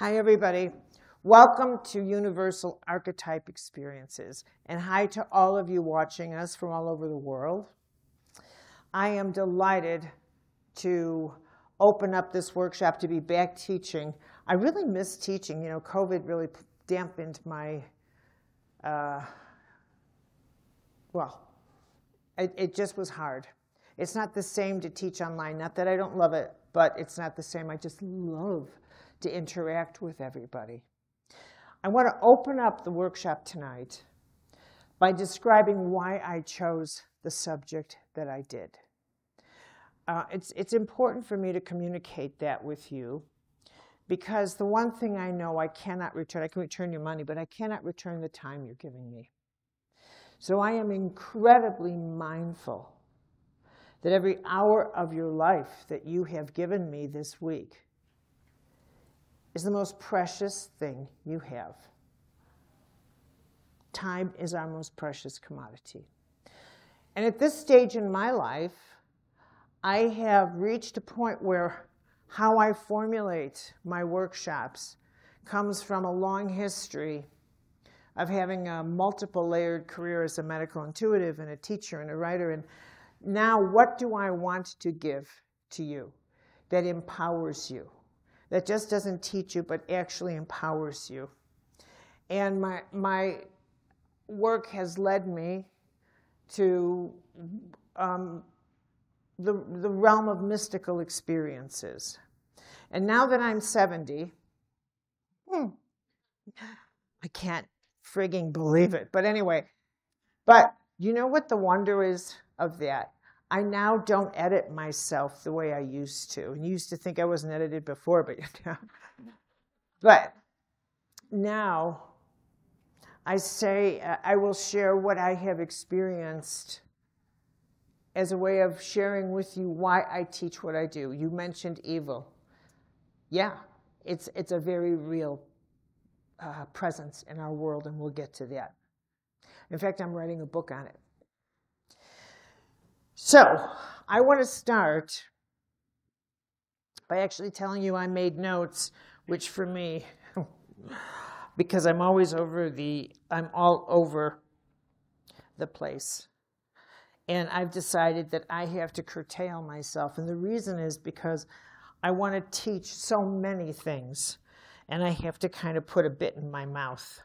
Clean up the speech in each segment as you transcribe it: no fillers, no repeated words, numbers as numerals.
Hi, everybody. Welcome to Universal Archetype Experiences, and hi to all of you watching us from all over the world. I am delighted to open up this workshop, to be back teaching. I really miss teaching. You know, COVID really dampened my, it just was hard. It's not the same to teach online. Not that I don't love it, but it's not the same. I just love to interact with everybody. I want to open up the workshop tonight by describing why I chose the subject that I did. It's important for me to communicate that with you, because the one thing I know I cannot return, I can return your money, but I cannot return the time you're giving me. So I am incredibly mindful that every hour of your life that you have given me this week is the most precious thing you have. Time is our most precious commodity. And at this stage in my life, I have reached a point where how I formulate my workshops comes from a long history of having a multiple layered career as a medical intuitive and a teacher and a writer. And now what do I want to give to you that empowers you? That just doesn't teach you, but actually empowers you. And my work has led me to the realm of mystical experiences. And now that I'm 70, I can't frigging believe it. But anyway, but you know what the wonder is of that? I now don't edit myself the way I used to. And you used to think I wasn't edited before, but now I say I will share what I have experienced as a way of sharing with you why I teach what I do. You mentioned evil. Yeah, it's a very real presence in our world, and we'll get to that. In fact, I'm writing a book on it. So, I want to start by actually telling you I made notes, which for me, because I'm all over the place. And I've decided that I have to curtail myself. And the reason is because I want to teach so many things, and I have to kind of put a bit in my mouth.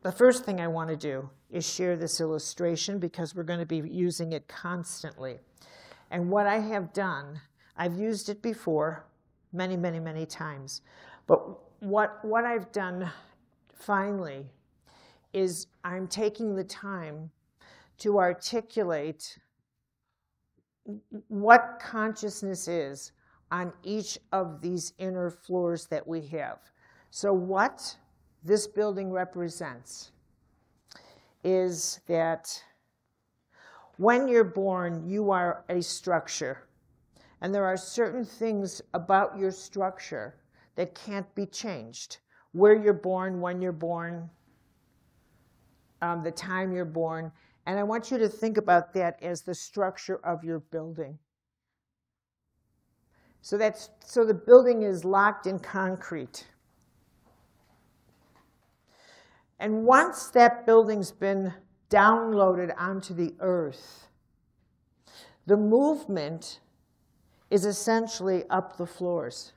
The first thing I want to do is share this illustration, because we're going to be using it constantly. And what I have done, I've used it before many, many, many times. But what I've done finally is I'm taking the time to articulate what consciousness is on each of these inner floors that we have. So what this building represents is that when you're born, you are a structure. And there are certain things about your structure that can't be changed. Where you're born, when you're born, the time you're born. And I want you to think about that as the structure of your building. So the building is locked in concrete. And once that building's been downloaded onto the earth, the movement is essentially up the floors.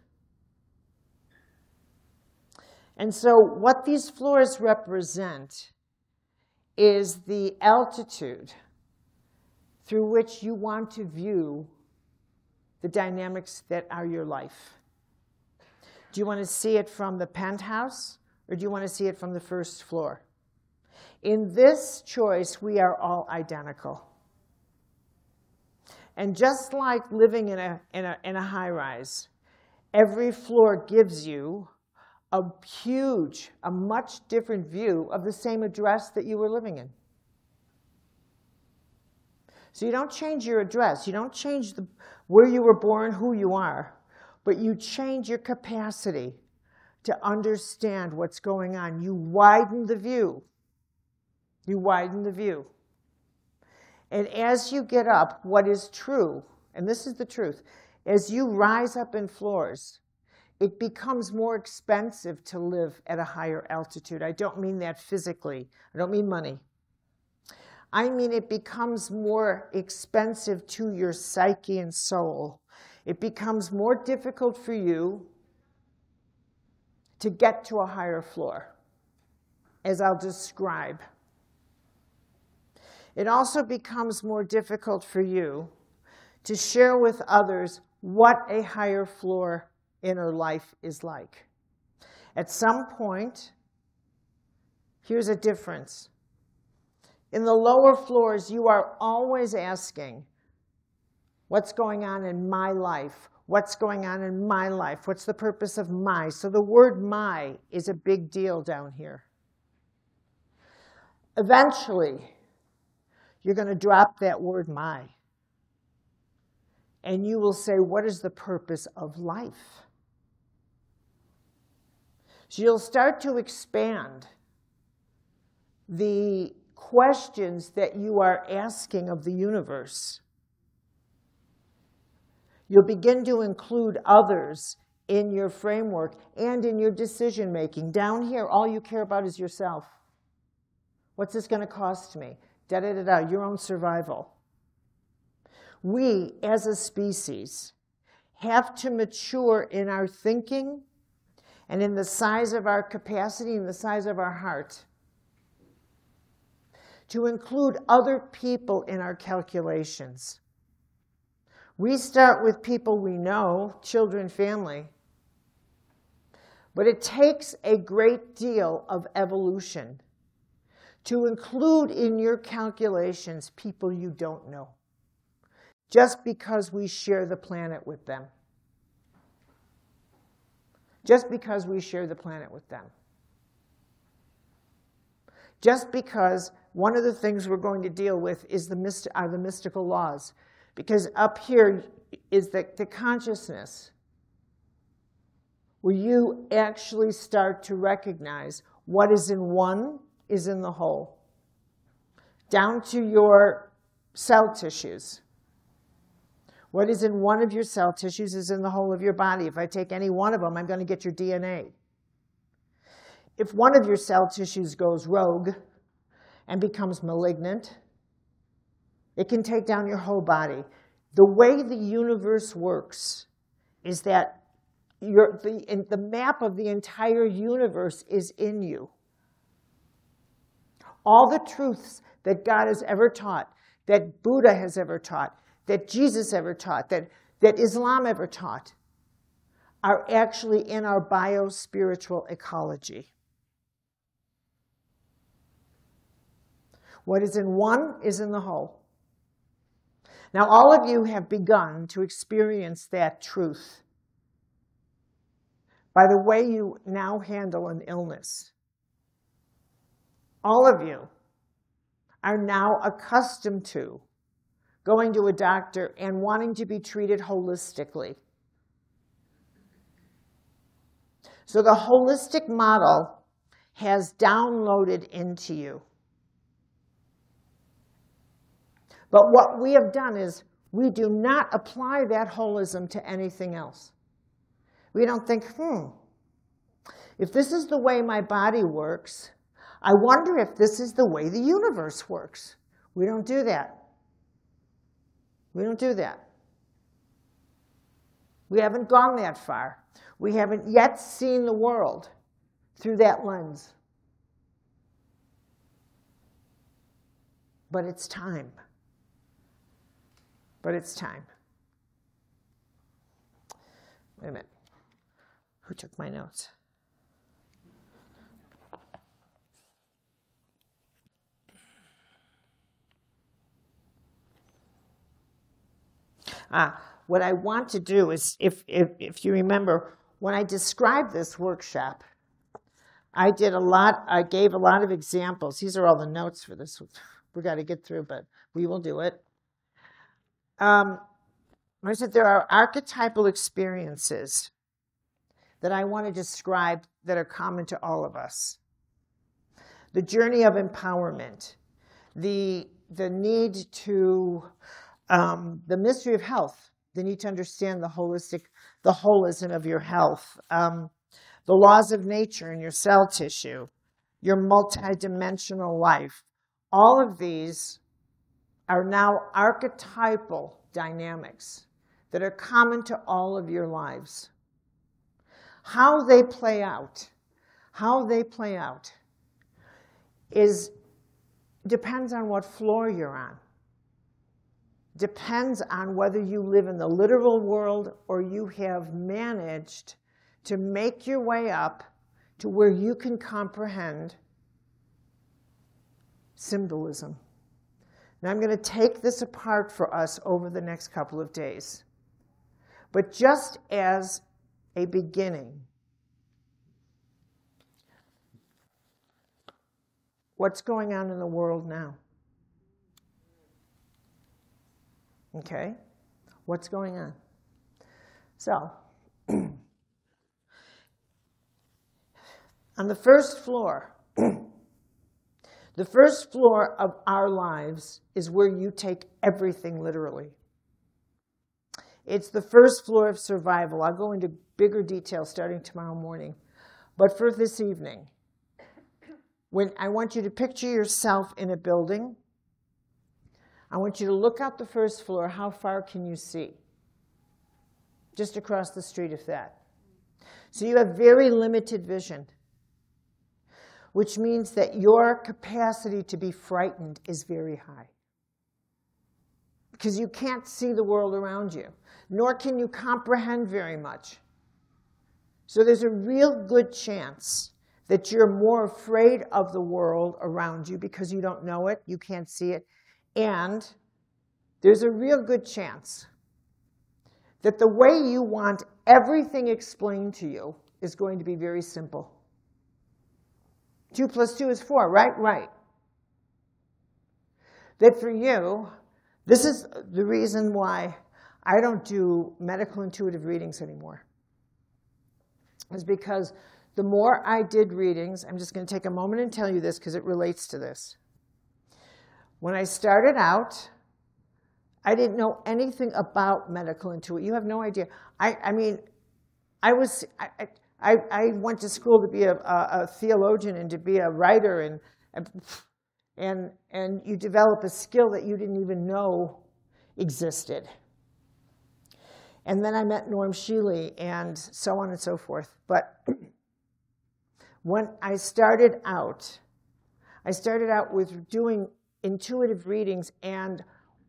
And so what these floors represent is the altitude through which you want to view the dynamics that are your life. Do you want to see it from the penthouse, or do you want to see it from the first floor? In this choice, we are all identical. And just like living in a high-rise, every floor gives you a much different view of the same address that you were living in. So you don't change your address. You don't change where you were born, who you are, but you change your capacity to understand what's going on. You widen the view. You widen the view. And as you get up, what is true, and this is the truth, as you rise up in floors, it becomes more expensive to live at a higher altitude. I don't mean that physically. I don't mean money. I mean it becomes more expensive to your psyche and soul. It becomes more difficult for you to get to a higher floor, as I'll describe. It also becomes more difficult for you to share with others what a higher floor inner life is like. At some point, here's a difference. In the lower floors, you are always asking, what's going on in my life? What's going on in my life? What's the purpose of my? So the word my is a big deal down here. Eventually, you're going to drop that word my. And you will say, what is the purpose of life? So you'll start to expand the questions that you are asking of the universe. You'll begin to include others in your framework and in your decision making. Down here, all you care about is yourself. What's this going to cost me? Da-da-da-da, your own survival. We, as a species, have to mature in our thinking and in the size of our capacity and the size of our heart to include other people in our calculations. We start with people we know, children, family, but it takes a great deal of evolution to include in your calculations people you don't know, just because we share the planet with them. Just because we share the planet with them. Just because one of the things we're going to deal with is are the mystical laws. Because up here is the consciousness where you actually start to recognize what is in one is in the whole. Down to your cell tissues. What is in one of your cell tissues is in the whole of your body. If I take any one of them, I'm going to get your DNA. If one of your cell tissues goes rogue and becomes malignant, it can take down your whole body. The way the universe works is that the map of the entire universe is in you. All the truths that God has ever taught, that Buddha has ever taught, that Jesus ever taught, that Islam ever taught, are actually in our bio-spiritual ecology. What is in one is in the whole. Now, all of you have begun to experience that truth by the way you now handle an illness. All of you are now accustomed to going to a doctor and wanting to be treated holistically. So the holistic model has downloaded into you. But what we have done is we do not apply that holism to anything else. We don't think, if this is the way my body works, I wonder if this is the way the universe works. We don't do that. We don't do that. We haven't gone that far. We haven't yet seen the world through that lens. But it's time. But it's time. Wait a minute. Who took my notes? What I want to do is, if you remember, when I described this workshop, I gave a lot of examples. These are all the notes for this. We've got to get through, but we will do it. I said there are archetypal experiences that I want to describe that are common to all of us. The journey of empowerment, the need to, the mystery of health, the need to understand the the holism of your health, the laws of nature in your cell tissue, your multidimensional life. All of these are now archetypal dynamics that are common to all of your lives. How they play out depends on what floor you're on. Depends on whether you live in the literal world or you have managed to make your way up to where you can comprehend symbolism. Now I'm going to take this apart for us over the next couple of days. But just as a beginning, what's going on in the world now? Okay? What's going on? So, on the first floor, the first floor of our lives is where you take everything literally. It's the first floor of survival. I'll go into bigger detail starting tomorrow morning. But for this evening, when I want you to picture yourself in a building, I want you to look out the first floor. How far can you see? Just across the street, if that. So you have very limited vision, which means that your capacity to be frightened is very high. Because you can't see the world around you, nor can you comprehend very much. So there's a real good chance that you're more afraid of the world around you because you don't know it, you can't see it, and there's a real good chance that the way you want everything explained to you is going to be very simple. 2 + 2 is 4, right? Right. That for you, this is the reason why I don't do medical intuitive readings anymore. Is because the more I did readings, I'm just going to take a moment and tell you this because it relates to this. When I started out, I didn't know anything about medical intuition. You have no idea. I mean, I went to school to be a theologian and to be a writer, and you develop a skill that you didn't even know existed. And then I met Norm Shealy and so on and so forth. But when I started out with doing intuitive readings, and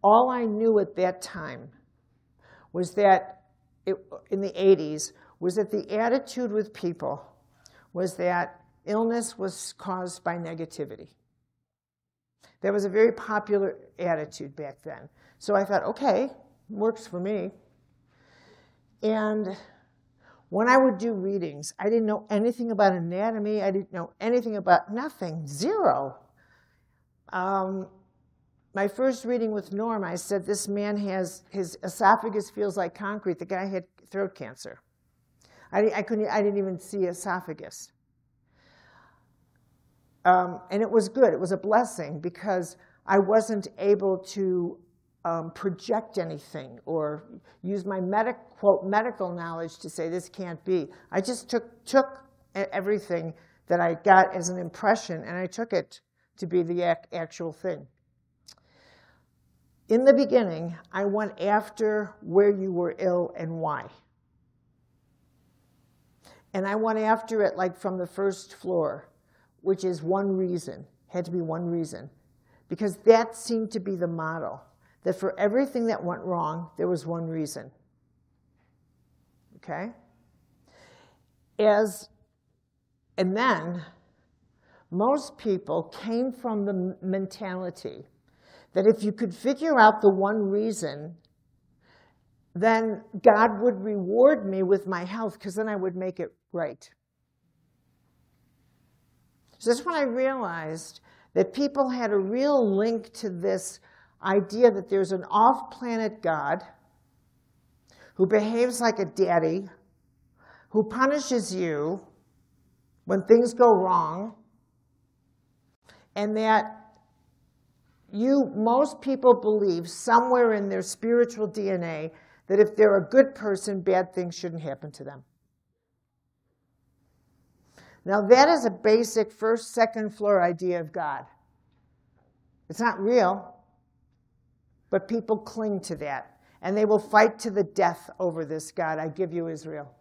all I knew at that time was that, in the 80s, was that the attitude with people was that illness was caused by negativity. That was a very popular attitude back then. So I thought, okay, works for me. And when I would do readings, I didn't know anything about anatomy. I didn't know anything about nothing, zero. My first reading with Norm, I said, this man has, his esophagus feels like concrete. The guy had throat cancer. I didn't even see esophagus. And it was good. It was a blessing because I wasn't able to project anything or use my quote medical knowledge to say this can't be. I just took everything that I got as an impression and I took it to be the actual thing. In the beginning, I went after where you were ill and why. And I went after it like from the first floor, which is one reason, had to be one reason. Because that seemed to be the model, that for everything that went wrong, there was one reason. Okay? And then, most people came from the mentality that if you could figure out the one reason, then God would reward me with my health, because then I would make it right. So that's when I realized that people had a real link to this idea that there's an off-planet God who behaves like a daddy, who punishes you when things go wrong, and that most people believe somewhere in their spiritual DNA that if they're a good person, bad things shouldn't happen to them. Now that is a basic first, second floor idea of God. It's not real, but people cling to that. And they will fight to the death over this God. I give you Israel.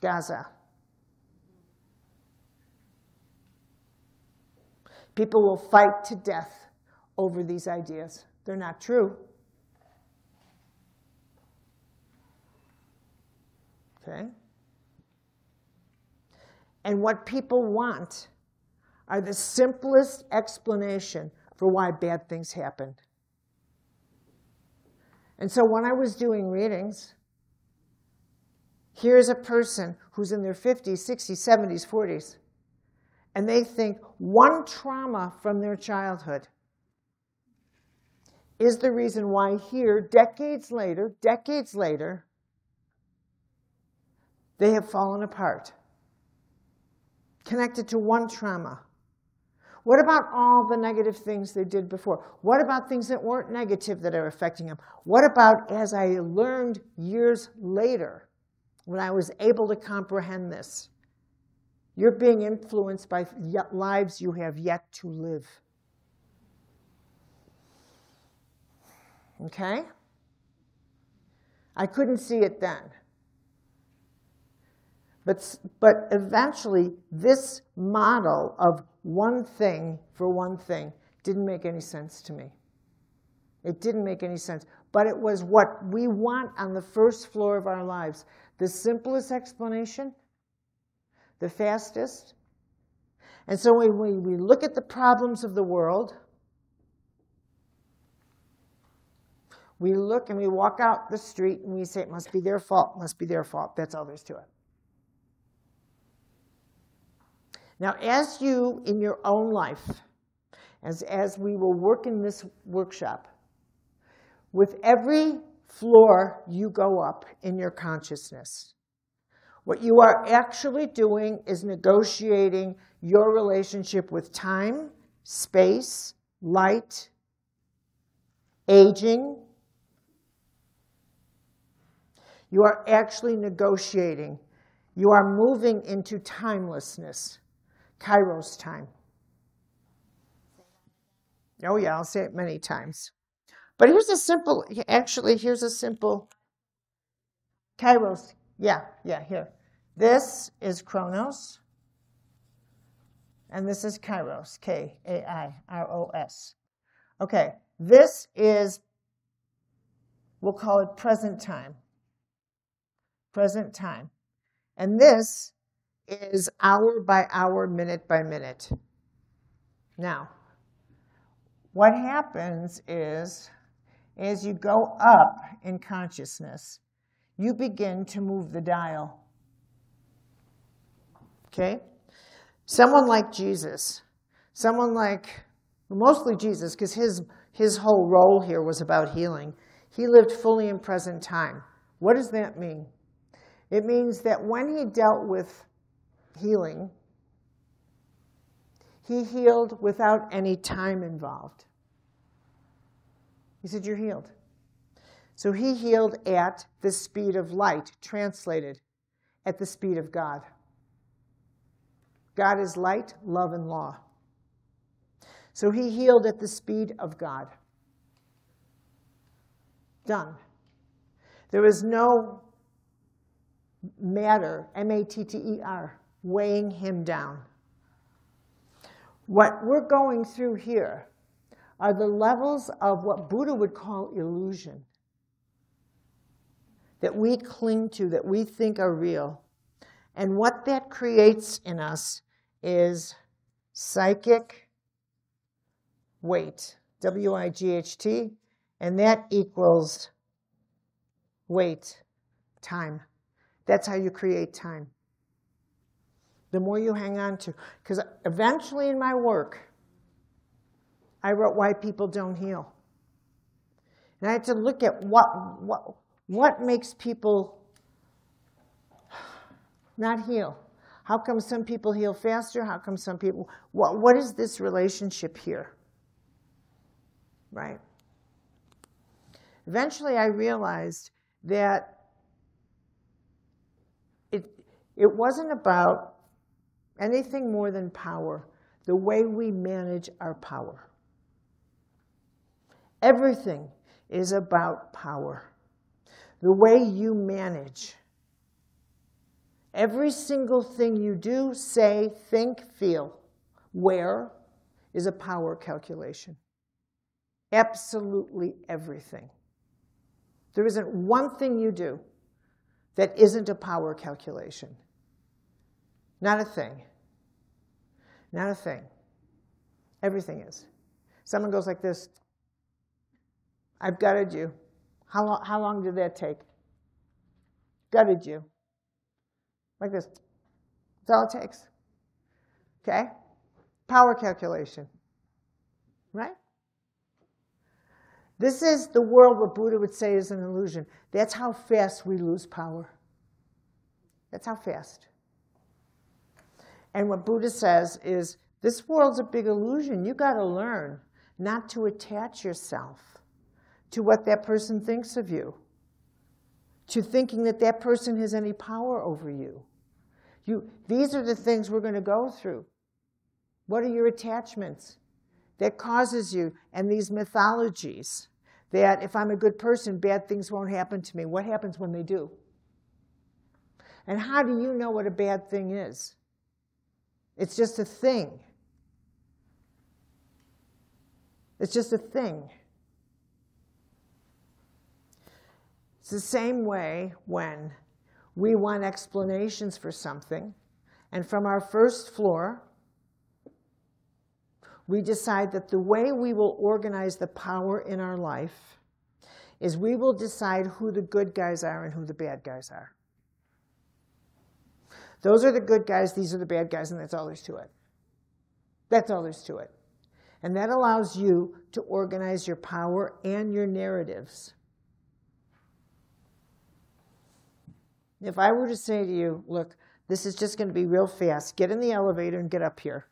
Gaza. People will fight to death over these ideas. They're not true. Okay? And what people want are the simplest explanation for why bad things happened. And so when I was doing readings, here's a person who's in their 50s, 60s, 70s, 40s, and they think one trauma from their childhood is the reason why here, decades later, they have fallen apart, connected to one trauma. What about all the negative things they did before? What about things that weren't negative that are affecting them? What about, as I learned years later, when I was able to comprehend this, you're being influenced by lives you have yet to live. Okay? I couldn't see it then. But eventually, this model of one thing for one thing didn't make any sense to me. It didn't make any sense. But it was what we want on the first floor of our lives. The simplest explanation, the fastest. And so when we look at the problems of the world, we look and we walk out the street and we say, it must be their fault, must be their fault. That's all there's to it. Now, as you, in your own life, as we will work in this workshop, with every floor you go up in your consciousness, what you are actually doing is negotiating your relationship with time, space, light, aging. You are actually negotiating. You are moving into timelessness. Kairos time. Oh yeah, I'll say it many times. But here's a simple, here's a simple Kairos. Yeah, here. This is Chronos. And this is Kairos, K-A-I-R-O-S. Okay, this is, we'll call it present time. Present time. And this is hour by hour, minute by minute. Now, what happens is, as you go up in consciousness, you begin to move the dial. Okay? Someone like Jesus, mostly Jesus, because his whole role here was about healing. He lived fully in present time. What does that mean? It means that when he dealt with healing, he healed without any time involved. He said, you're healed. So he healed at the speed of light, translated at the speed of God. God is light, love, and law. So he healed at the speed of God. Done. There was no matter, M-A-T-T-E-R, weighing him down. What we're going through here are the levels of what Buddha would call illusion, that we cling to, that we think are real. And what that creates in us is psychic weight, W-I-G-H-T, and that equals weight, time. That's how you create time. The more you hang on to. Because eventually in my work, I wrote Why People Don't Heal. And I had to look at what makes people not heal. How come some people heal faster? How come some people... What is this relationship here? Right? Eventually, I realized that it wasn't about anything more than power, the way we manage our power. Everything is about power. The way you manage. Every single thing you do, say, think, feel, wear, is a power calculation. Absolutely everything. There isn't one thing you do that isn't a power calculation. Not a thing. Not a thing. Everything is. Someone goes like this. I've gutted you. How long did that take? Gutted you. Like this. That's all it takes. Okay? Power calculation. Right? This is the world what Buddha would say is an illusion. That's how fast we lose power. That's how fast. And what Buddha says is, this world's a big illusion. You got to learn not to attach yourself to what that person thinks of you, to thinking that that person has any power over you. These are the things we're going to go through. What are your attachments that causes you, and these mythologies, that if I'm a good person, bad things won't happen to me. What happens when they do? And how do you know what a bad thing is? It's just a thing. It's just a thing. It's the same way when we want explanations for something, and from our first floor, we decide that the way we will organize the power in our life is we will decide who the good guys are and who the bad guys are. Those are the good guys, these are the bad guys, and that's all there's to it. That's all there's to it. And that allows you to organize your power and your narratives. If I were to say to you, look, this is just going to be real fast. Get in the elevator and get up here.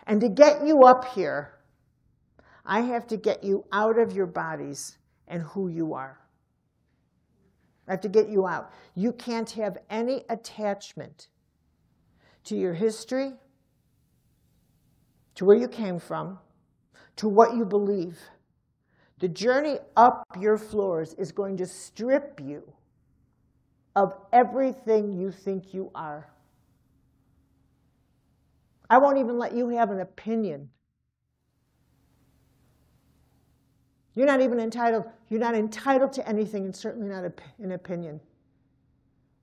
And to get you up here, I have to get you out of your bodies and who you are. I have to get you out. You can't have any attachment to your history, to where you came from, to what you believe. The journey up your floors is going to strip you of everything you think you are. I won't even let you have an opinion. You're not even entitled. You're not entitled to anything, and certainly not an opinion.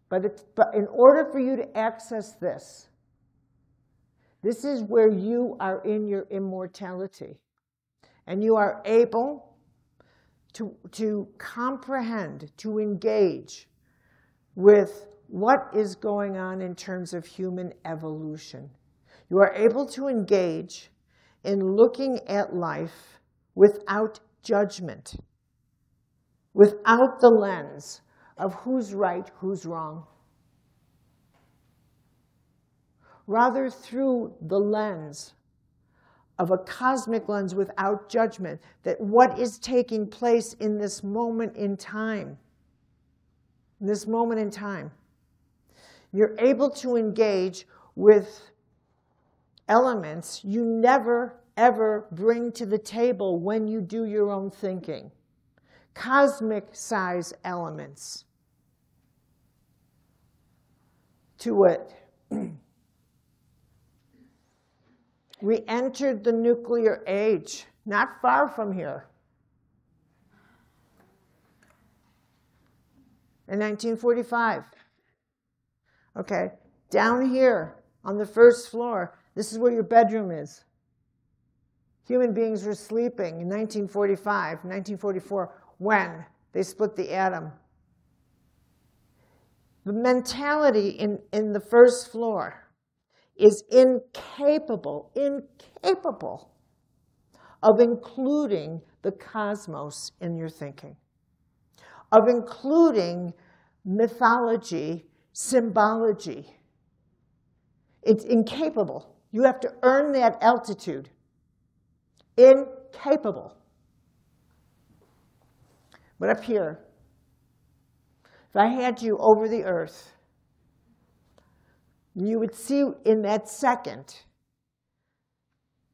But in order for you to access this, this is where you are in your immortality. And you are able to comprehend, to engage with what is going on in terms of human evolution. You are able to engage in looking at life without judgment, without the lens of who's right, who's wrong. Rather through the lens of a cosmic lens without judgment, that what is taking place in this moment in time, you're able to engage with elements you never, ever bring to the table when you do your own thinking. Cosmic size elements to it. We entered the nuclear age, not far from here. In 1945. Okay, down here on the first floor, this is where your bedroom is. Human beings were sleeping in 1945, 1944, when they split the atom. The mentality in the first floor is incapable of including the cosmos in your thinking, of including mythology, symbology. It's incapable. You have to earn that altitude. Incapable. But up here, if I had you over the earth, you would see in that second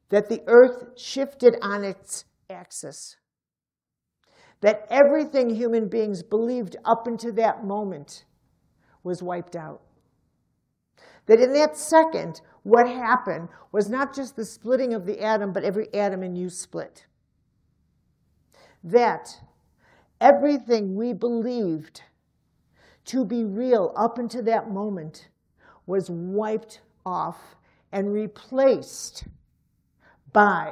that the earth shifted on its axis. That everything human beings believed up until that moment was wiped out. That in that second, what happened was not just the splitting of the atom, but every atom in you split. That everything we believed to be real up until that moment was wiped off and replaced by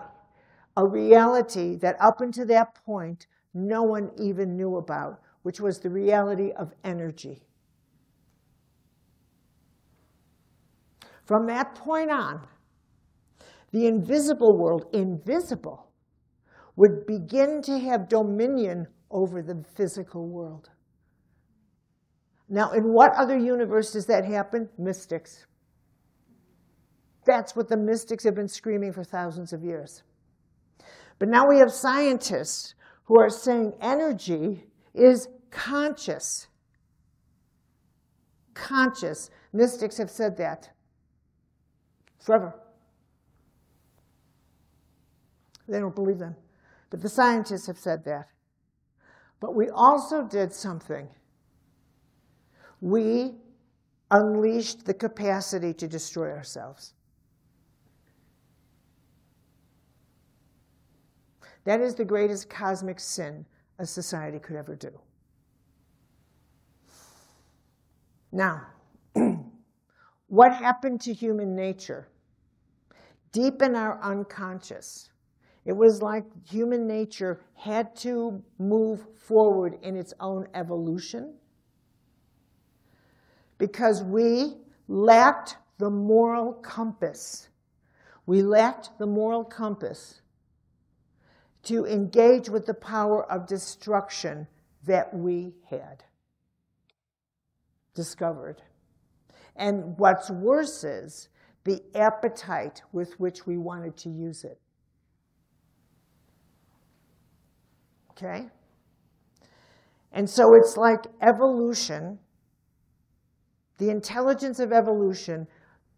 a reality that up until that point no one even knew about, which was the reality of energy. From that point on, the invisible world, invisible, would begin to have dominion over the physical world. Now, in what other universe does that happen? Mystics. That's what the mystics have been screaming for thousands of years. But now we have scientists who are saying energy is conscious. Conscious. Mystics have said that forever. They don't believe them. But the scientists have said that. But we also did something. We unleashed the capacity to destroy ourselves. That is the greatest cosmic sin a society could ever do. Now, what happened to human nature? Deep in our unconscious, it was like human nature had to move forward in its own evolution because we lacked the moral compass. We lacked the moral compass to engage with the power of destruction that we had discovered. And what's worse is the appetite with which we wanted to use it. Okay? And so it's like evolution, the intelligence of evolution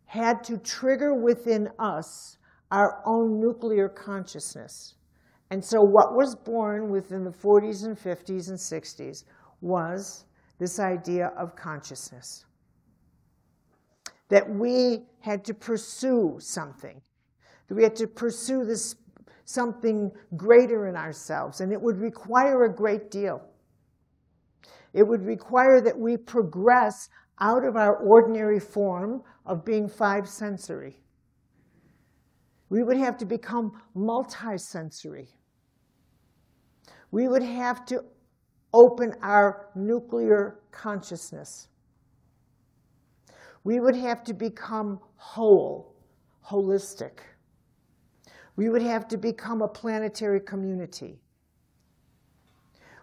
had to trigger within us our own nuclear consciousness. And so what was born within the 40s and 50s and 60s was this idea of consciousness. That we had to pursue something. That we had to pursue this something greater in ourselves. And it would require a great deal. It would require that we progress out of our ordinary form of being five-sensory. We would have to become multi-sensory. We would have to open our nuclear consciousness. We would have to become whole, holistic. We would have to become a planetary community.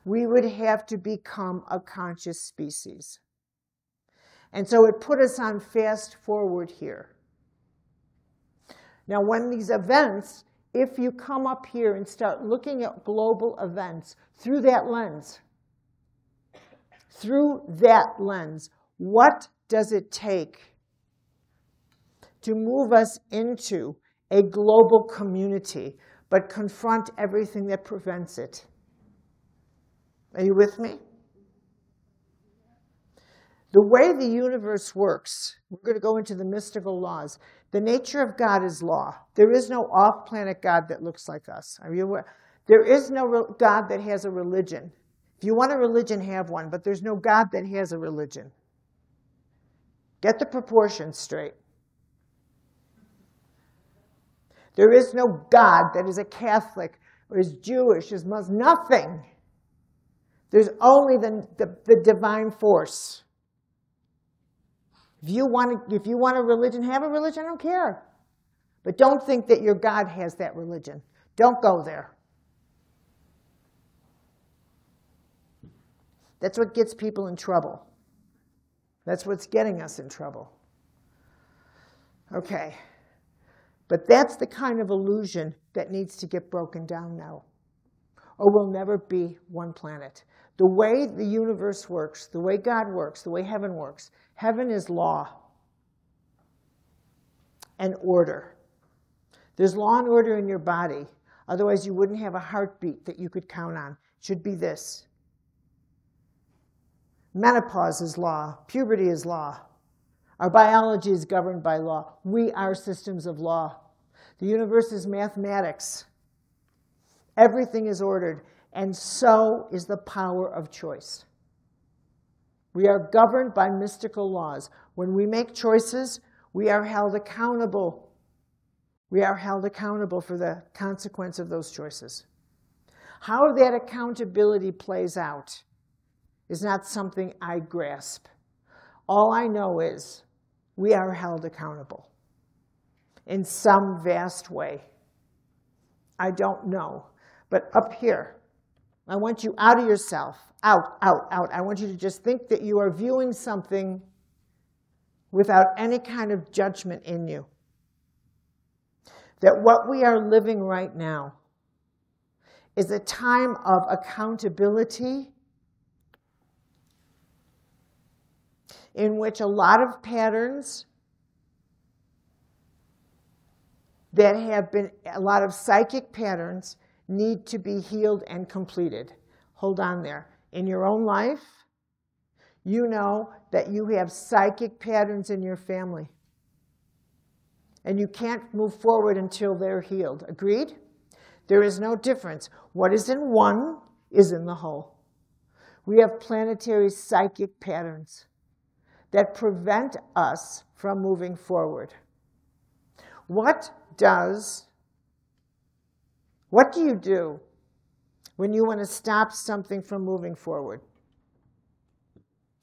We would have to become a conscious species. And so it put us on fast forward here. Now, when these events, if you come up here and start looking at global events through that lens, what does it take to move us into a global community, but confront everything that prevents it? Are you with me? The way the universe works, we're going to go into the mystical laws. The nature of God is law. There is no off-planet God that looks like us. Are you aware? There is no God that has a religion. If you want a religion, have one, but there's no God that has a religion. Get the proportions straight. There is no God that is a Catholic or is Jewish, is Muslim, nothing. There's only the divine force. If you want a religion, have a religion, I don't care. But don't think that your God has that religion. Don't go there. That's what gets people in trouble. That's what's getting us in trouble. Okay. But that's the kind of illusion that needs to get broken down now. or we'll never be one planet. The way the universe works, the way God works, the way heaven works, heaven is law and order. There's law and order in your body. Otherwise, you wouldn't have a heartbeat that you could count on. It should be this. Menopause is law. Puberty is law. Our biology is governed by law. We are systems of law. The universe is mathematics. Everything is ordered, and so is the power of choice. We are governed by mystical laws. When we make choices, we are held accountable. We are held accountable for the consequence of those choices. How that accountability plays out is not something I grasp. All I know is we are held accountable in some vast way. I don't know. But up here, I want you out of yourself, out. I want you to just think that you are viewing something without any kind of judgment in you. That what we are living right now is a time of accountability in which a lot of patterns that have been, a lot of psychic patterns need to be healed and completed. Hold on there. In your own life, you know that you have psychic patterns in your family. And you can't move forward until they're healed. Agreed? There is no difference. What is in one is in the whole. We have planetary psychic patterns that prevent us from moving forward. What do you do when you want to stop something from moving forward?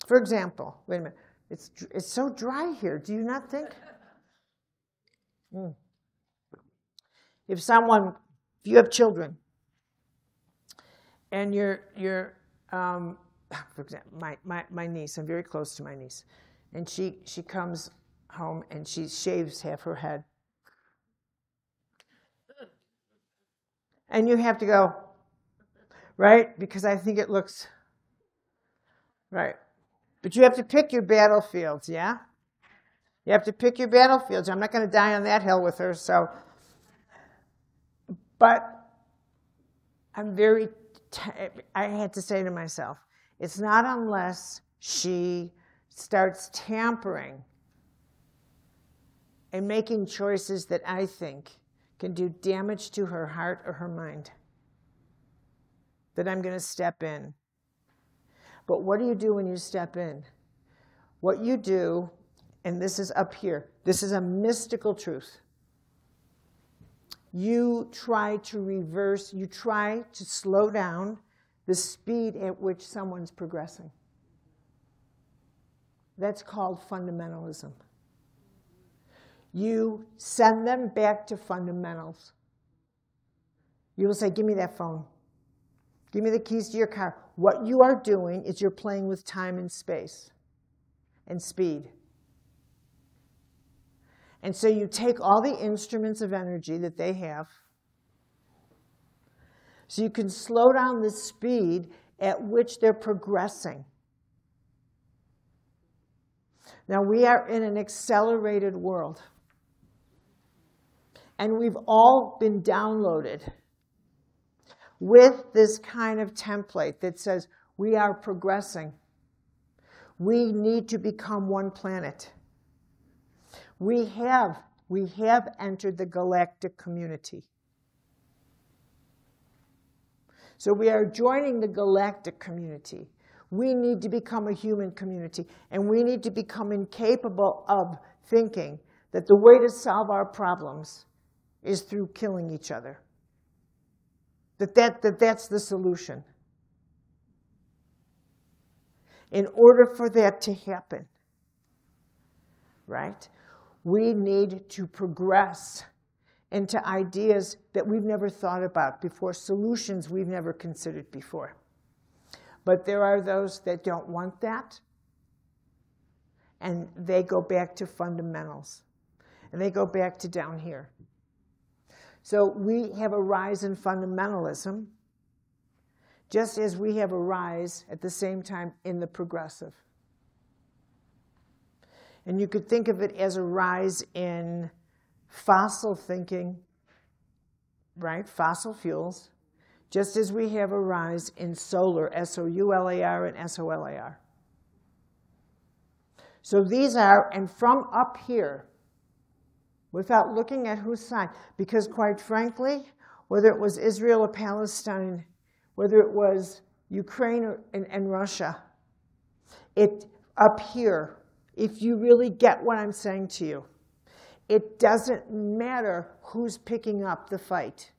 For example, wait a minute, it's so dry here, do you not think? If you have children, and you're for example, my niece, I'm very close to my niece, and she comes home and she shaves half her head. And you have to go, right? Because I think it looks, right. But you have to pick your battlefields, yeah? You have to pick your battlefields. I'm not going to die on that hill with her, so. But I had to say to myself, it's not unless she starts tampering and making choices that I think can do damage to her heart or her mind that I'm going to step in. But what do you do when you step in? What you do, and this is up here, this is a mystical truth. You try to reverse, you try to slow down the speed at which someone's progressing. That's called fundamentalism. You send them back to fundamentals. You will say, give me that phone. Give me the keys to your car. What you are doing is you're playing with time and space and speed. And so you take all the instruments of energy that they have, so you can slow down the speed at which they're progressing. Now, we are in an accelerated world. And we've all been downloaded with this kind of template that says we are progressing. We need to become one planet. We have entered the galactic community. So we are joining the galactic community. We need to become a human community, and we need to become incapable of thinking that the way to solve our problems is through killing each other. That's the solution. In order for that to happen, right, we need to progress into ideas that we've never thought about before, solutions we've never considered before. But there are those that don't want that, and they go back to fundamentals, and they go back to down here. So we have a rise in fundamentalism, just as we have a rise at the same time in the progressive. And you could think of it as a rise in fossil thinking, right? Fossil fuels, just as we have a rise in solar, S-O-U-L-A-R and S-O-L-A-R. So these are, and from up here, without looking at whose side, because quite frankly, whether it was Israel or Palestine, whether it was Ukraine and Russia, up here, if you really get what I'm saying to you, it doesn't matter who's picking up the fight.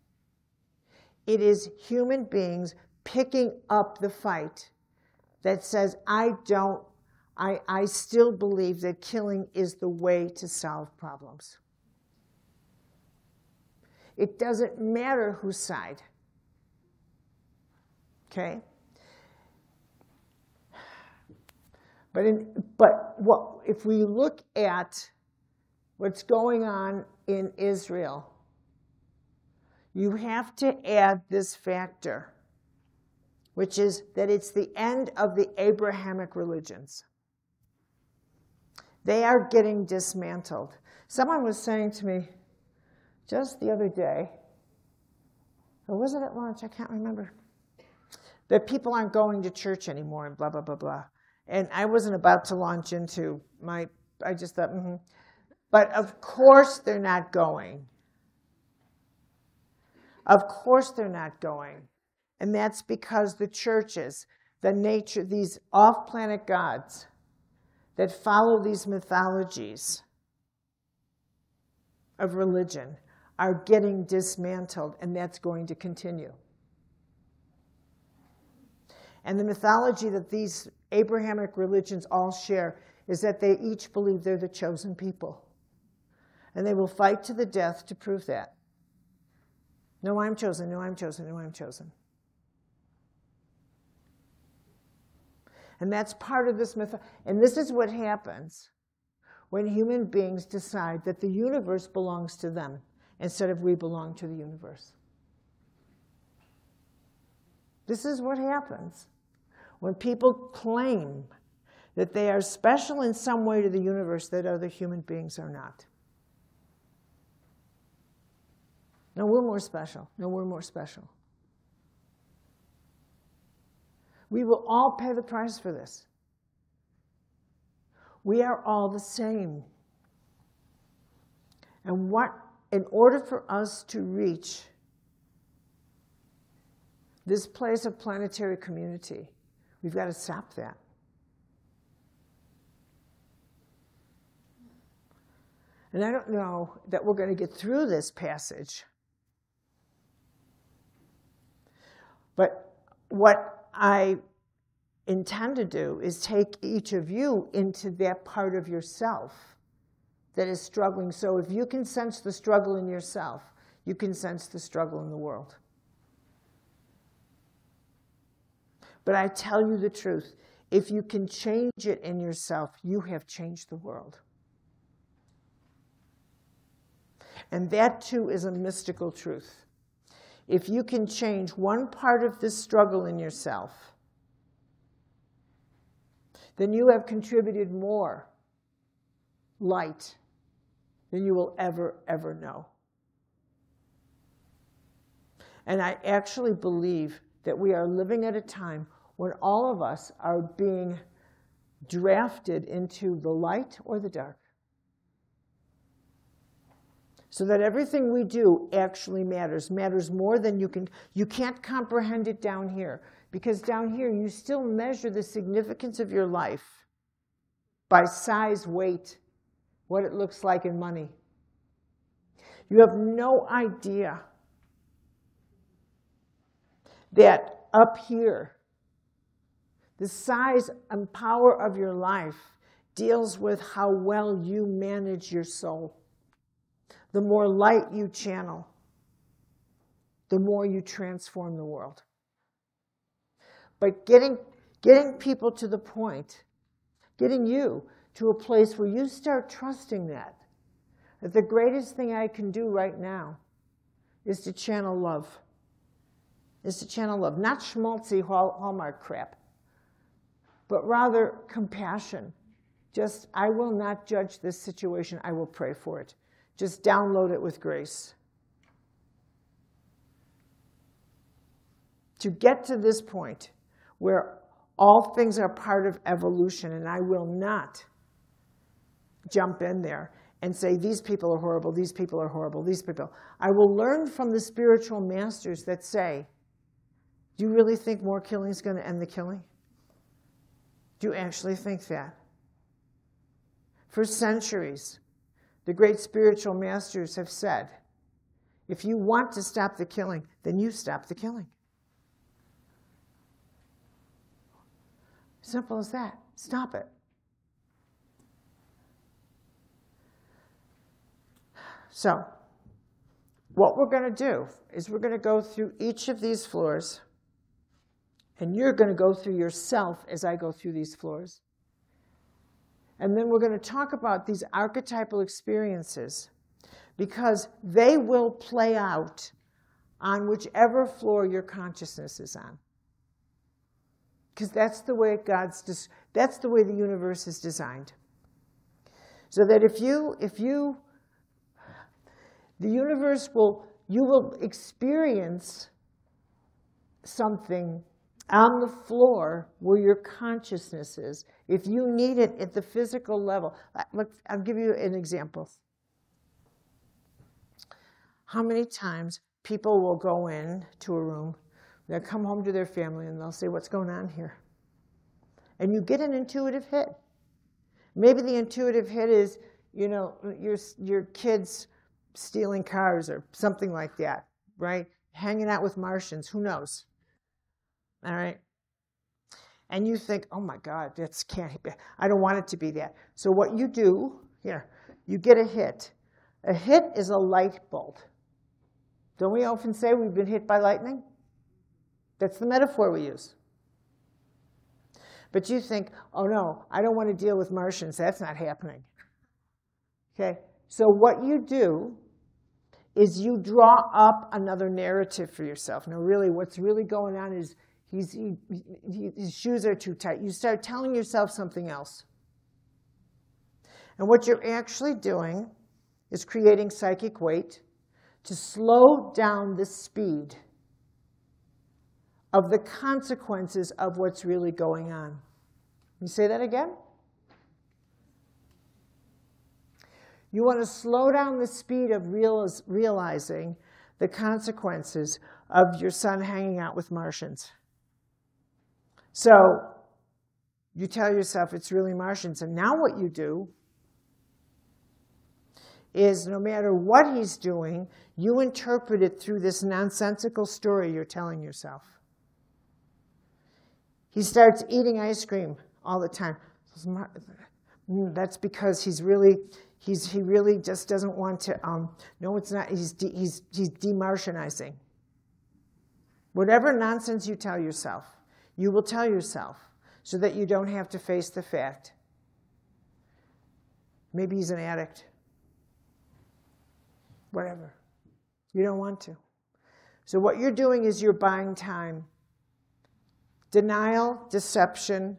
It is human beings picking up the fight that says, I still believe that killing is the way to solve problems. It doesn't matter whose side. Okay? But if we look at what's going on in Israel, you have to add this factor, which is that it's the end of the Abrahamic religions. They are getting dismantled. Someone was saying to me just the other day, or was it at lunch? I can't remember. That people aren't going to church anymore and blah, blah, blah, blah. And I wasn't about to launch into I just thought, But of course they're not going. Of course they're not going. And that's because the churches, the nature, these off-planet gods that follow these mythologies of religion are getting dismantled, and that's going to continue. And the mythology that these Abrahamic religions all share is that they each believe they're the chosen people. And they will fight to the death to prove that. No, I'm chosen, no, I'm chosen, no, I'm chosen. And that's part of this myth. And this is what happens when human beings decide that the universe belongs to them instead of we belong to the universe. This is what happens when people claim that they are special in some way to the universe that other human beings are not. No, we're more special. No, we're more special. We will all pay the price for this. We are all the same. And in order for us to reach this place of planetary community, we've got to stop that. And I don't know that we're going to get through this passage. But what I intend to do is take each of you into that part of yourself that is struggling. So if you can sense the struggle in yourself, you can sense the struggle in the world. But I tell you the truth, if you can change it in yourself, you have changed the world. And that too is a mystical truth. If you can change one part of this struggle in yourself, then you have contributed more light than you will ever know. And I actually believe that we are living at a time when all of us are being drafted into the light or the dark. So that everything we do actually matters more than you can't comprehend it down here. Because down here, you still measure the significance of your life by size, weight, what it looks like in money. You have no idea that up here, the size and power of your life deals with how well you manage your soul. The more light you channel, the more you transform the world. But getting people to the point, getting you to a place where you start trusting that the greatest thing I can do right now is to channel love is to channel love, not schmaltzy Hallmark crap, but rather compassion. Just, I will not judge this situation, I will pray for it. Just download it with grace. To get to this point where all things are part of evolution, and I will not jump in there and say, these people are horrible, these people are horrible, these people. I will learn from the spiritual masters that say, do you really think more killing is going to end the killing? Do you actually think that? For centuries, the great spiritual masters have said, if you want to stop the killing, then you stop the killing. Simple as that. Stop it. So, what we're going to do is we're going to go through each of these floors, and you're going to go through yourself as I go through these floors. And then we're going to talk about these archetypal experiences because they will play out on whichever floor your consciousness is on. Because that's the way that's the way the universe is designed. So that the universe you will experience something on the floor where your consciousness is. If you need it at the physical level, look, I'll give you an example. How many times people will go in to a room, they'll come home to their family, and they'll say, what's going on here? And you get an intuitive hit. Maybe the intuitive hit is, you know, your kids stealing cars or something like that, right? Hanging out with Martians, who knows? All right? And you think, oh my God, I don't want it to be that. So what you do, here, you get a hit. A hit is a light bulb. Don't we often say we've been hit by lightning? That's the metaphor we use. But you think, oh no, I don't want to deal with Martians. That's not happening. Okay? So what you do is you draw up another narrative for yourself. Now really, what's really going on is his shoes are too tight. You start telling yourself something else. And what you're actually doing is creating psychic weight to slow down the speed of the consequences of what's really going on. You say that again? You want to slow down the speed of realizing the consequences of your son hanging out with Martians. So you tell yourself it's really Martians, and now what you do is no matter what he's doing, you interpret it through this nonsensical story you're telling yourself. He starts eating ice cream all the time. That's because he really just doesn't want to, no, it's not, he's demartianizing. Whatever nonsense you tell yourself, you will tell yourself so that you don't have to face the fact. Maybe he's an addict. Whatever. You don't want to. So what you're doing is you're buying time. Denial, deception,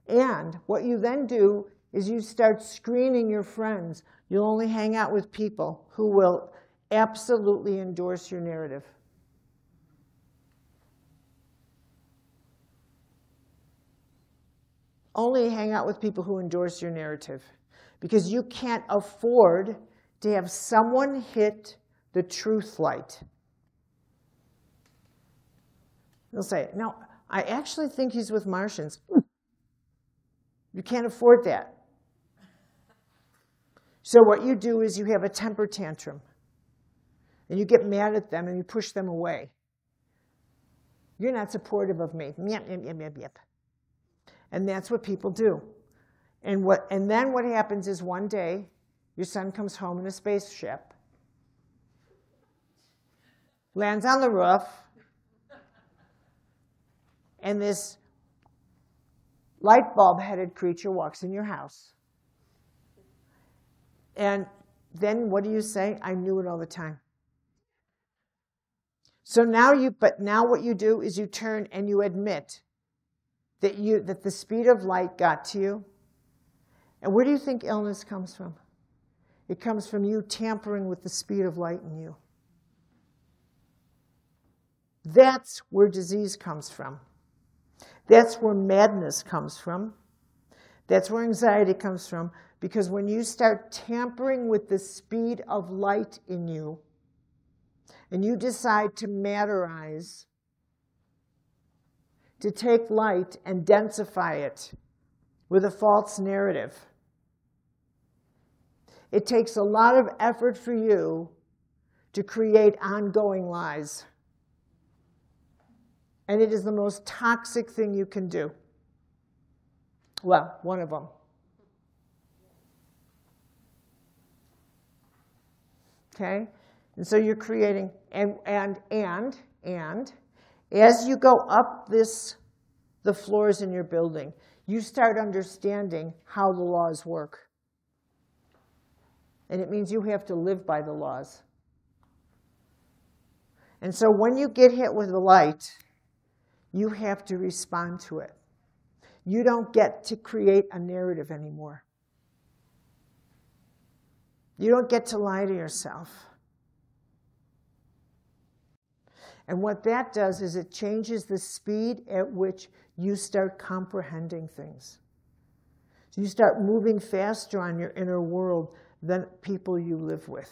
and what you then do is you start screening your friends. You'll only hang out with people who will absolutely endorse your narrative. Only hang out with people who endorse your narrative, because you can't afford to have someone hit the truth light. They'll say, no, I actually think he's with Martians. You can't afford that. So what you do is you have a temper tantrum, and you get mad at them, and you push them away. You're not supportive of me. Yep, yep, yep, yep, yep. And that's what people do. And then what happens is one day, your son comes home in a spaceship, lands on the roof, and this light bulb-headed creature walks in your house. And then what do you say? I knew it all the time. So now what you do is you turn and you admit that the speed of light got to you. And where do you think illness comes from? It comes from you tampering with the speed of light in you. That's where disease comes from. That's where madness comes from. That's where anxiety comes from. Because when you start tampering with the speed of light in you, and you decide to matterize, to take light and densify it with a false narrative, it takes a lot of effort for you to create ongoing lies. And it is the most toxic thing you can do. Well, one of them. Okay? And so you're creating, and as you go up the floors in your building, you start understanding how the laws work. And it means you have to live by the laws. And so when you get hit with the light, you have to respond to it. You don't get to create a narrative anymore. You don't get to lie to yourself. And what that does is it changes the speed at which you start comprehending things. So you start moving faster on your inner world than people you live with.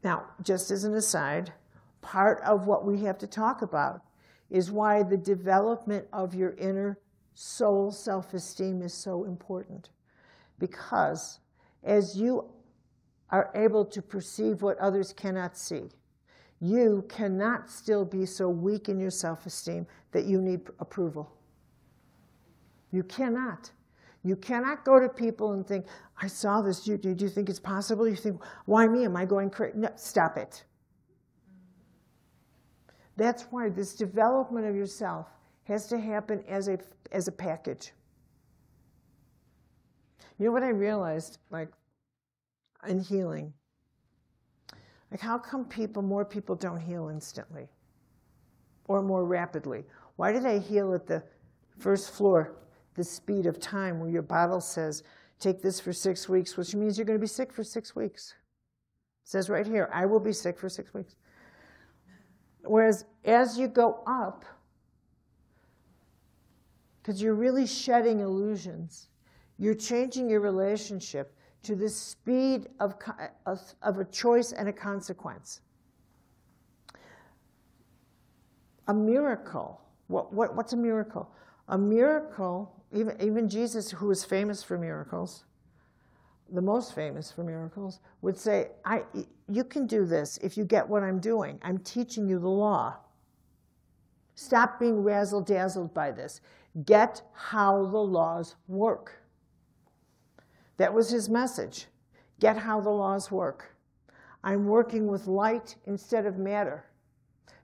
Now, just as an aside, part of what we have to talk about is why the development of your inner soul self-esteem is so important. Because as you are able to perceive what others cannot see, you cannot still be so weak in your self-esteem that you need approval. You cannot. You cannot go to people and think, I saw this, do you think it's possible? You think, why me? Am I going crazy? No, stop it. That's why this development of yourself has to happen as a package. You know what I realized, like, in healing? Like, how come more people don't heal instantly or more rapidly? Why do they heal at the first floor, the speed of time, where your bottle says, take this for 6 weeks, which means you're going to be sick for 6 weeks? It says right here, I will be sick for 6 weeks. Whereas as you go up, because you're really shedding illusions, you're changing your relationship to the speed of a choice and a consequence. A miracle. What's a miracle? A miracle, even Jesus, who was famous for miracles, the most famous for miracles, would say, you can do this if you get what I'm doing. I'm teaching you the law. Stop being razzle-dazzled by this. Get how the laws work. That was his message. Get how the laws work. I'm working with light instead of matter.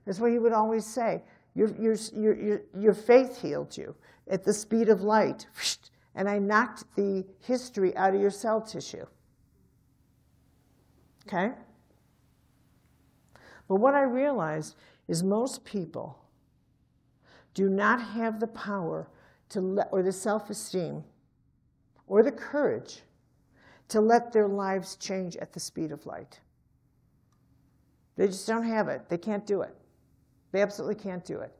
That's what he would always say. Your faith healed you at the speed of light. And I knocked the history out of your cell tissue. Okay? But what I realized is most people do not have the power or the self-esteem or the courage to let their lives change at the speed of light. They just don't have it. They can't do it. They absolutely can't do it.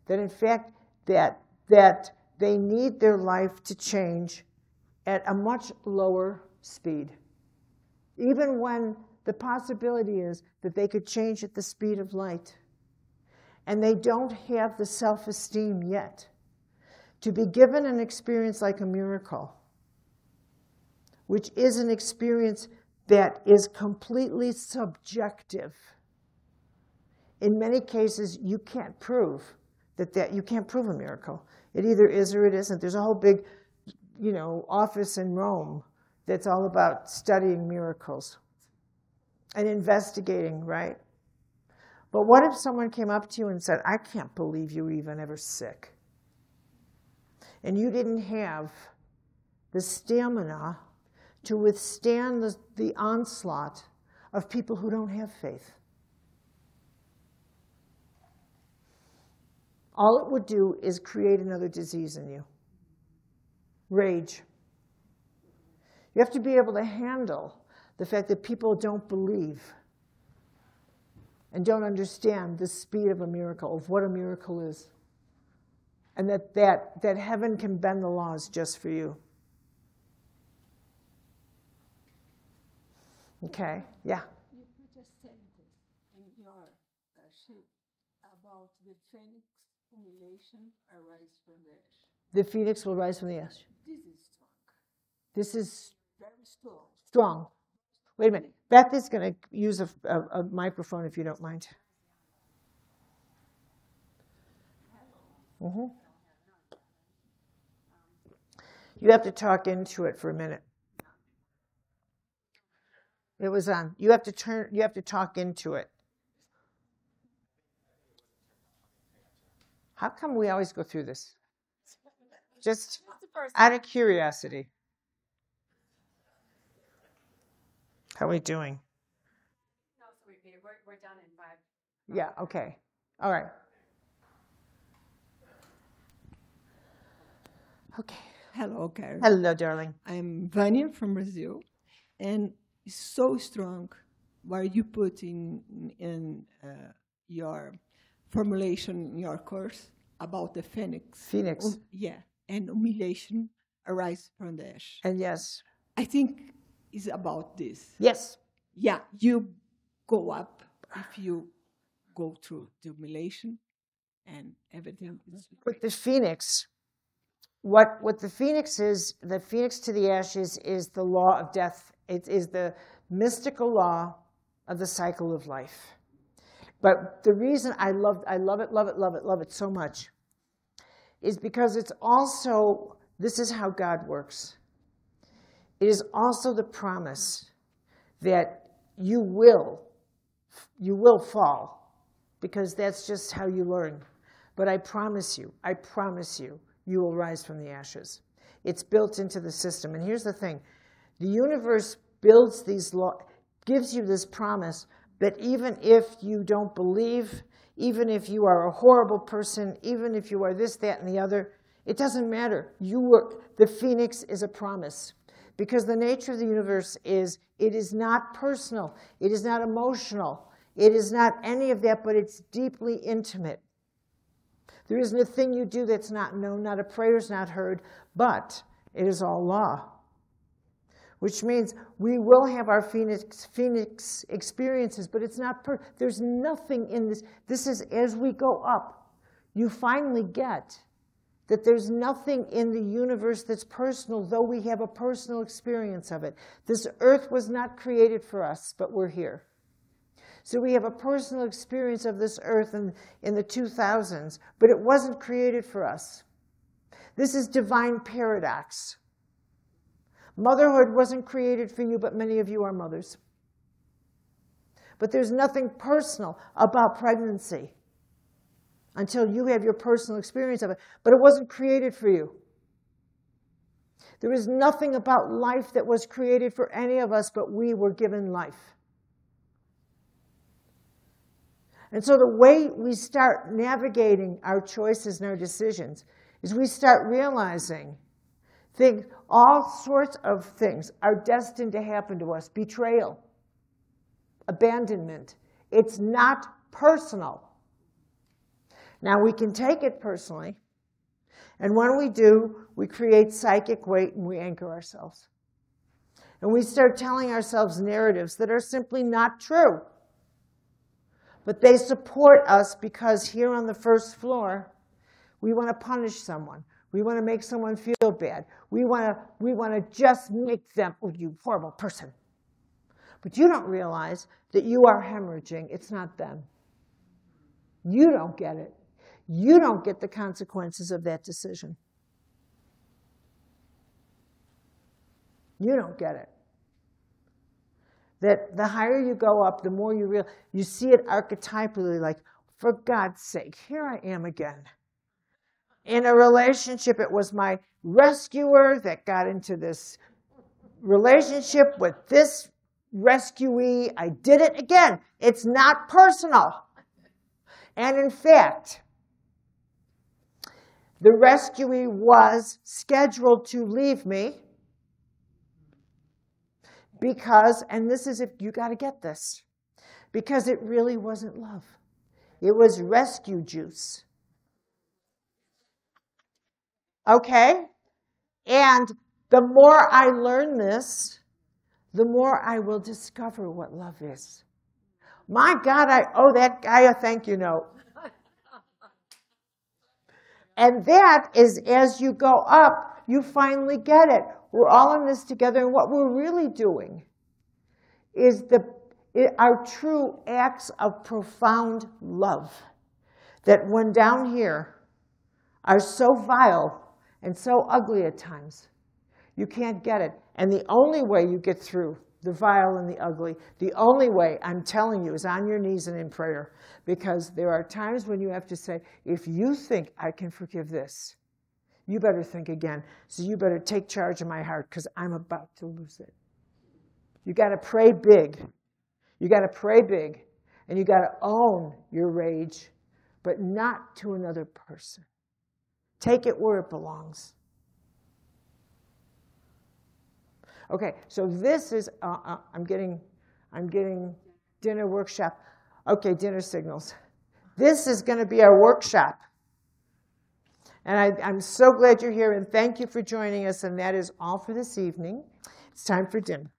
That in fact, that they need their life to change at a much lower speed. Even when the possibility is that they could change at the speed of light. And they don't have the self-esteem yet to be given an experience like a miracle, which is an experience that is completely subjective. In many cases, you can't prove you can't prove a miracle. It either is or it isn't. There's a whole big, office in Rome that's all about studying miracles and investigating, right? But what if someone came up to you and said, I can't believe you were even ever sick? And you didn't have the stamina to withstand the onslaught of people who don't have faith. All it would do is create another disease in you. Rage. You have to be able to handle the fact that people don't believe and don't understand the speed of a miracle, of what a miracle is. And that heaven can bend the laws just for you. Okay, yeah. You put a sentence in your sheet about the phoenix humiliation arise from the ash. The phoenix will rise from the ash. This is strong. This is Very strong. strong. Wait a minute. Beth is going to use a microphone if you don't mind. Mm-hmm. You have to talk into it for a minute. It was on. You have to talk into it. How come we always go through this? Just out of curiosity. How are we doing? No, we're done in 5. Yeah, okay. All right. Okay. Hello, Karen. Hello, darling. I'm Vania from Brazil, and it's so strong what you put in your formulation in your course about the phoenix. Phoenix. Yeah, and humiliation arise from the ash. And yes. I think it's about this. Yes. Yeah, you go up if you go through the humiliation and everything. With the phoenix, what the phoenix is, the phoenix to the ashes is the law of death. It is the mystical law of the cycle of life. But the reason I love it so much is because it's also, this is how God works. It is also the promise that you will fall, because that's just how you learn. But I promise you, you will rise from the ashes. It's built into the system. And here's the thing. The universe builds these laws, gives you this promise that even if you don't believe, even if you are a horrible person, even if you are this, that, and the other, it doesn't matter. The phoenix is a promise. Because the nature of the universe is, it is not personal. It is not emotional. It is not any of that, but it's deeply intimate. There isn't a thing you do that's not known, not a prayer's not heard, but it is all law. Which means we will have our phoenix experiences, but it's not, there's nothing in this. This is, as we go up, you finally get that there's nothing in the universe that's personal, though we have a personal experience of it. This earth was not created for us, but we're here. So we have a personal experience of this earth in the 2000s, but it wasn't created for us. This is divine paradox. Motherhood wasn't created for you, but many of you are mothers. But there's nothing personal about pregnancy until you have your personal experience of it. But it wasn't created for you. There is nothing about life that was created for any of us, but we were given life. And so the way we start navigating our choices and our decisions is we start realizing all sorts of things are destined to happen to us. Betrayal, abandonment. It's not personal. Now, we can take it personally, and when we do, we create psychic weight and we anchor ourselves. And we start telling ourselves narratives that are simply not true. But they support us because here on the first floor, we want to punish someone. We want to make someone feel bad. We want to just make them, oh, you horrible person. But you don't realize that you are hemorrhaging. It's not them. You don't get it. You don't get the consequences of that decision. You don't get it. That the higher you go up, the more you see it archetypally, like, for God's sake, here I am again. In a relationship, it was my rescuer that got into this relationship with this rescuey. I did it again. It's not personal. And in fact, the rescuee was scheduled to leave me because, and this is, if you got to get this, because it really wasn't love. It was rescue juice. Okay? And the more I learn this, the more I will discover what love is. My God, I owe that guy a thank you note. And that is, as you go up, you finally get it. We're all in this together, and what we're really doing is our true acts of profound love that when down here are so vile and so ugly at times, you can't get it. And the only way you get through the vile and the ugly, the only way, I'm telling you, is on your knees and in prayer. Because there are times when you have to say, if you think I can forgive this, you better think again. So you better take charge of my heart because I'm about to lose it. You got to pray big. You got to pray big. And you got to own your rage, but not to another person. Take it where it belongs. Okay, so this is, I'm getting dinner workshop. Okay, dinner signals. This is going to be our workshop. And I'm so glad you're here, and thank you for joining us, and that is all for this evening. It's time for dinner.